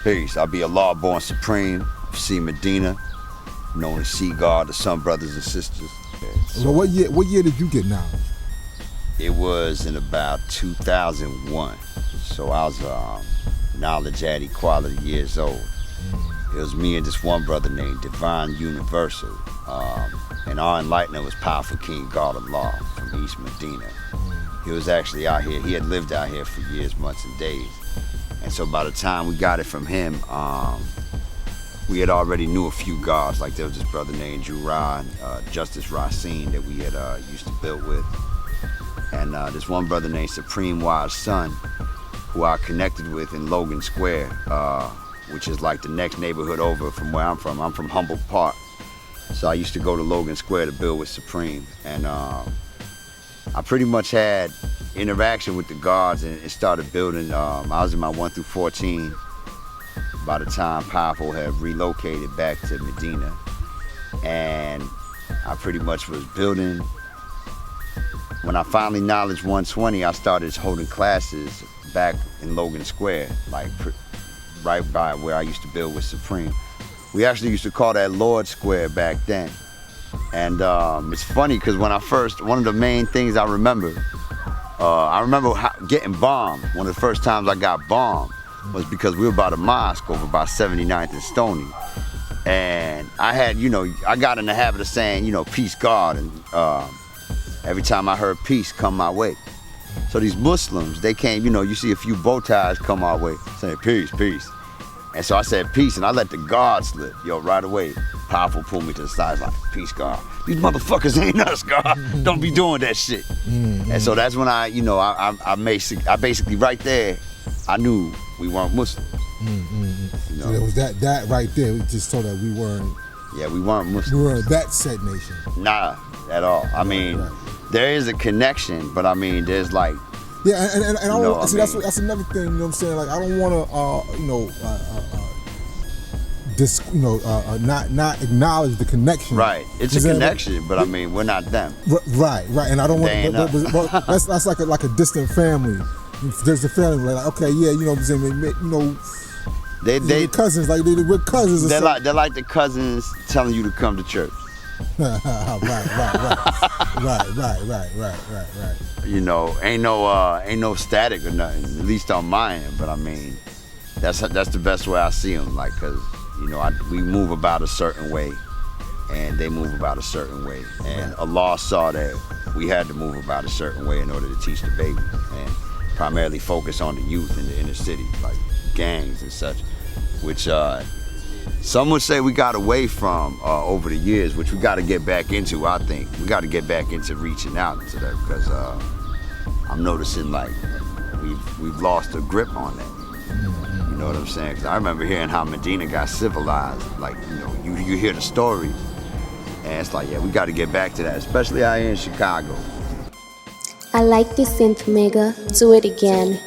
Peace. I'll be a law-born supreme, C. Medina, known as C God, the Sun Brothers and Sisters. So what year did you get knowledge? It was in about 2001. So I was knowledge at equality years old. It was me and this one brother named Divine Universal. And our enlightener was Powerful King God of Law from East Medina. He was actually out here. He had lived out here for years, months, and days. And so by the time we got it from him, we had already knew a few gods. Like there was this brother named Jura, Justice Racine that we had used to build with. And this one brother named Supreme Wise Son, who I connected with in Logan Square, which is like the next neighborhood over from where I'm from. I'm from Humboldt Park. So I used to go to Logan Square to build with Supreme. And I pretty much had interaction with the gods and started building. I was in my 1 through 14 by the time Powerful had relocated back to Medina. And I pretty much was building. When I finally knowledge 120, I started holding classes back in Logan Square, like right by where I used to build with Supreme. We actually used to call that Lord Square back then. And it's funny because when one of the main things I remember getting bombed. One of the first times I got bombed was because we were by the mosque over by 79th and Stony. And I had, I got in the habit of saying, peace God. And every time I heard peace come my way. So these Muslims, they came, you see a few bow ties come our way, saying peace, peace. And so I said peace, and I let the guard slip. Right away, Powerful pulled me to the side, like, peace, God. These motherfuckers ain't us, God. Don't be doing that shit. And so that's when I basically right there, I knew we weren't Muslims. So there was that right there. We just saw that we weren't. Yeah, we weren't Muslims. We weren't that said nation. Nah, at all. I mean, there is a connection, but I mean, there's like. Yeah, and I don't see that's another thing. You know what I'm saying? Like I don't want to, not acknowledge the connection. Right, it's a connection, but I mean, we're not them. Right, and I don't want. But that's like a distant family. There's a family like, okay, yeah, you know what I'm saying? They're cousins, like we're cousins. They're like the cousins telling you to come to church. right. Ain't no static or nothing, at least on my end. But I mean, that's the best way I see them. Like, cause we move about a certain way, and they move about a certain way. And Allah saw that we had to move about a certain way in order to teach the babies, and primarily focus on the youth in the inner city, like gangs and such, which some would say we got away from over the years, which we got to get back into. I think we got to get back into reaching out to that, because I'm noticing like we've lost a grip on that. You know what I'm saying? Because I remember hearing how Medina got civilized. Like, you hear the story, and it's like, yeah, we got to get back to that, especially out here in Chicago. I like this synth, Mega. Do it again.